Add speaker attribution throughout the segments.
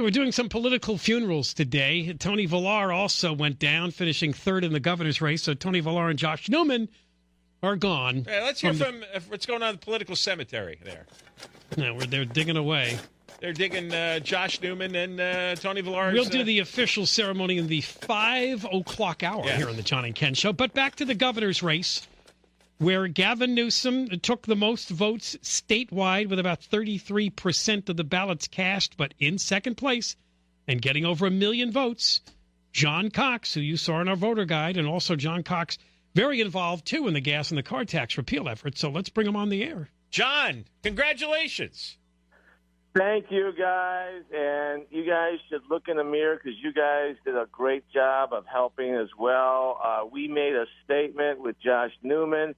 Speaker 1: We're doing some political funerals today. Tony Villar also went down, finishing third in the governor's race. So Tony Villar and Josh Newman are gone.
Speaker 2: Hey, let's hear from what's going on in the political cemetery there.
Speaker 1: No, they're digging away.
Speaker 2: They're digging Josh Newman and Tony Villar.
Speaker 1: We'll do the official ceremony in the 5 o'clock hour here on the John and Ken Show. But back to the governor's race, where Gavin Newsom took the most votes statewide with about 33% of the ballots cast, but in second place and getting over 1 million votes, John Cox, who you saw in our voter guide, and also John Cox, very involved, too, in the gas and the car tax repeal effort. So let's bring him on the air.
Speaker 2: John, congratulations.
Speaker 3: Thank you, guys. And you guys should look in the mirror because you guys did a great job of helping as well. We made a statement with Josh Newman,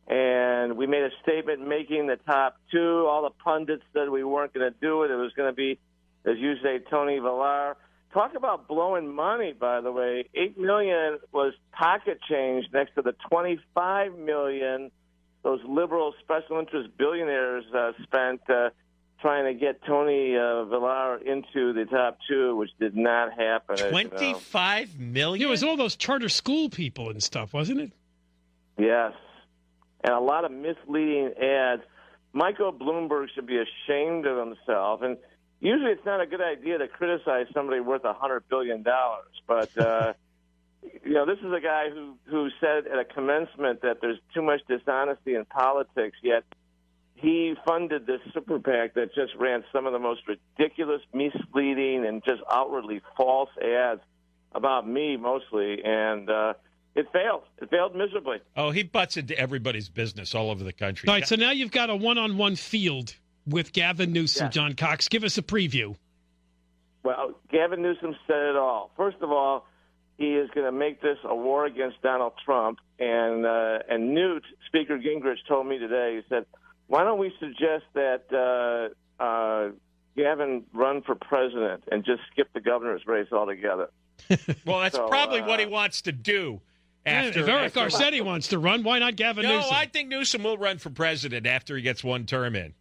Speaker 3: and we made a statement making the top two. All the pundits said we weren't going to do it. It was going to be, as you say, Tony Villar. Talk about blowing money, by the way. $8 million was pocket change next to the $25 million those liberal special interest billionaires spent trying to get Tony Villar into the top two, which did not happen.
Speaker 2: $25 million?
Speaker 1: It was all those charter school people and stuff, wasn't it?
Speaker 3: Yes. And a lot of misleading ads. Michael Bloomberg should be ashamed of himself. And usually it's not a good idea to criticize somebody worth $100 billion. But, this is a guy who said at a commencement that there's too much dishonesty in politics, yet he funded this super PAC that just ran some of the most ridiculous, misleading, and just outwardly false ads about me mostly. And it failed. It failed miserably.
Speaker 2: Oh, he butts into everybody's business all over the country.
Speaker 1: All right, so now you've got a one-on-one field with Gavin Newsom, John Cox. Give us a preview.
Speaker 3: Well, Gavin Newsom said it all. First of all, he is going to make this a war against Donald Trump. And Newt, Speaker Gingrich, told me today, he said, why don't we suggest that Gavin run for president and just skip the governor's race altogether?
Speaker 2: Well, that's probably what he wants to do.
Speaker 1: If Eric Garcetti wants to run, why not Gavin Newsom?
Speaker 2: No, I think Newsom will run for president after he gets one term in.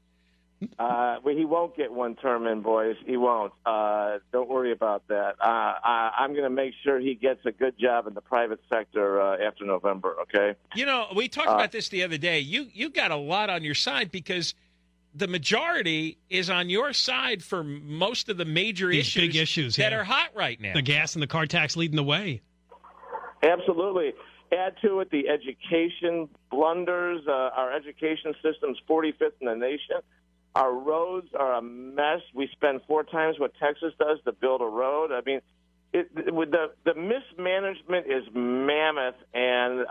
Speaker 3: Well, he won't get one term in, boys. He won't. Don't worry about that. I'm going to make sure he gets a good job in the private sector after November, okay?
Speaker 2: We talked about this the other day. You got a lot on your side because the majority is on your side for most of the major
Speaker 1: big issues
Speaker 2: that are hot right now.
Speaker 1: The gas and the car tax leading the way.
Speaker 3: Absolutely. Add to it the education blunders. Our education system's 45th in the nation. Our roads are a mess. We spend 4 times what Texas does to build a road. I mean, the mismanagement is mammoth, and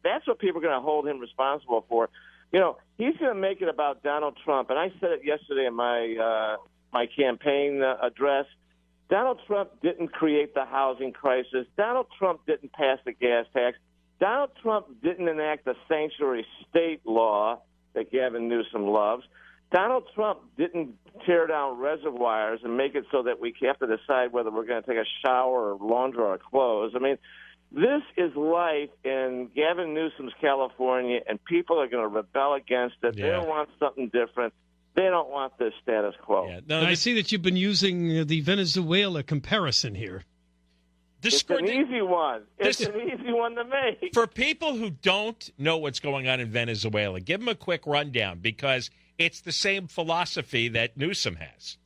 Speaker 3: that's what people are going to hold him responsible for. He's going to make it about Donald Trump, and I said it yesterday in my campaign address. Donald Trump didn't create the housing crisis. Donald Trump didn't pass the gas tax. Donald Trump didn't enact the sanctuary state law that Gavin Newsom loves. Donald Trump didn't tear down reservoirs and make it so that we have to decide whether we're going to take a shower or launder our clothes. I mean, this is life in Gavin Newsom's California, and people are going to rebel against it.
Speaker 2: Yeah.
Speaker 3: They don't want something different. They don't want this status quo.
Speaker 2: Yeah. No,
Speaker 1: I see that you've been using the Venezuela comparison here.
Speaker 3: It's an easy one. It's an easy one to make.
Speaker 2: For people who don't know what's going on in Venezuela, give them a quick rundown because it's the same philosophy that Newsom has.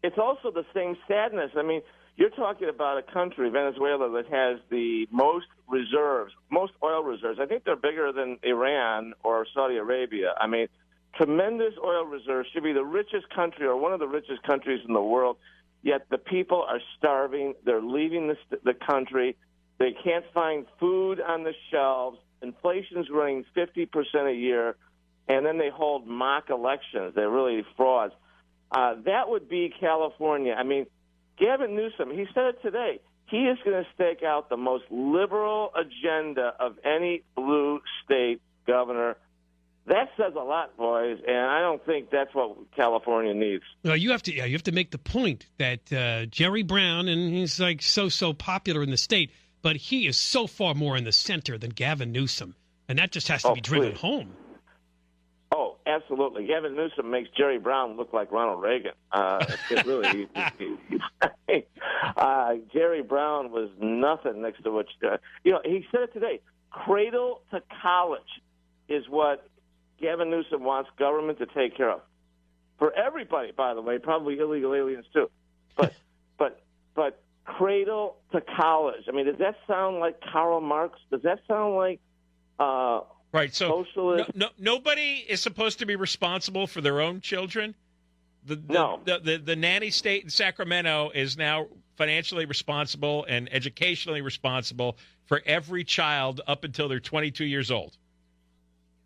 Speaker 3: It's also the same sadness. I mean, you're talking about a country, Venezuela, that has the most reserves, most oil reserves. I think they're bigger than Iran or Saudi Arabia. I mean, tremendous oil reserves, should be the richest country or one of the richest countries in the world, yet the people are starving. They're leaving the country. They can't find food on the shelves. Inflation's running 50% a year, and then they hold mock elections. They're really frauds. That would be California. I mean, Gavin Newsom, he said it today, he is going to stake out the most liberal agenda of any blue state governor. That says a lot, boys, and I don't think that's what California needs.
Speaker 1: Well, you have to make the point that Jerry Brown, and he's like so popular in the state, but he is so far more in the center than Gavin Newsom, and that just has to be driven home.
Speaker 3: Oh, absolutely. Gavin Newsom makes Jerry Brown look like Ronald Reagan. It really, Jerry Brown was nothing next to what he said it today. Cradle to college is what Gavin Newsom wants government to take care of for everybody. By the way, probably illegal aliens too, but cradle to college. I mean, does that sound like Karl Marx? Does that sound like
Speaker 2: right? So
Speaker 3: socialism?
Speaker 2: Nobody is supposed to be responsible for their own children.
Speaker 3: No.
Speaker 2: The nanny state in Sacramento is now financially responsible and educationally responsible for every child up until they're 22 years old.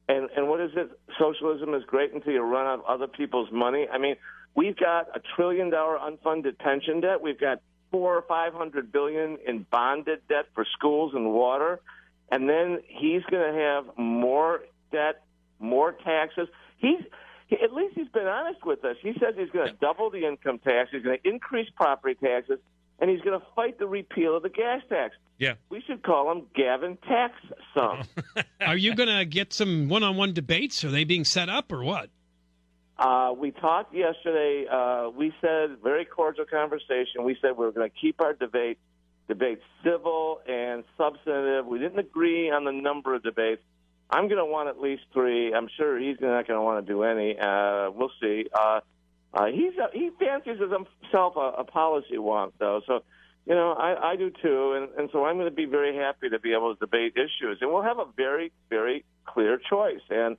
Speaker 3: And what is it? Socialism is great until you run out of other people's money. I mean, we've got $1 trillion unfunded pension debt. We've got $400 or $500 billion in bonded debt for schools and water, and then he's going to have more debt, more taxes. At least he's been honest with us. He says he's going to double the income tax, he's going to increase property taxes, and he's going to fight the repeal of the gas tax.
Speaker 2: Yeah,
Speaker 3: we should call him Gavin Tax Some.
Speaker 1: Are you going to get some one-on-one debates? Are they being set up or what?
Speaker 3: We talked yesterday. We said, very cordial conversation. We said we were going to keep our debate civil and substantive. We didn't agree on the number of debates. I'm going to want at least 3. I'm sure he's not going to want to do any. We'll see. He fancies himself a policy wonk, though. So, I do too. And so I'm going to be very happy to be able to debate issues. And we'll have a very, very clear choice. And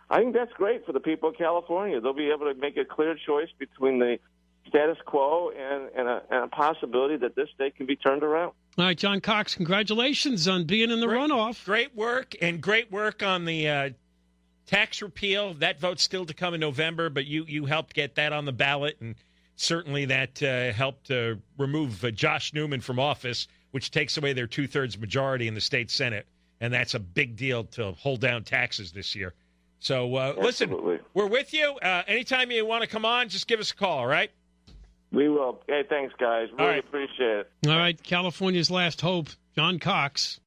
Speaker 3: I think that's great for the people of California. They'll be able to make a clear choice between the status quo and a possibility that this state can be turned around.
Speaker 1: All right, John Cox, congratulations on being in the runoff.
Speaker 2: Great work, and great work on the tax repeal. That vote's still to come in November, but you helped get that on the ballot, and certainly that helped remove Josh Newman from office, which takes away their 2/3 majority in the state Senate, and that's a big deal to hold down taxes this year. So, listen, we're with you. Anytime you want to come on, just give us a call, all right?
Speaker 3: We will. Hey, thanks, guys. Really appreciate it.
Speaker 1: All right, California's last hope, John Cox.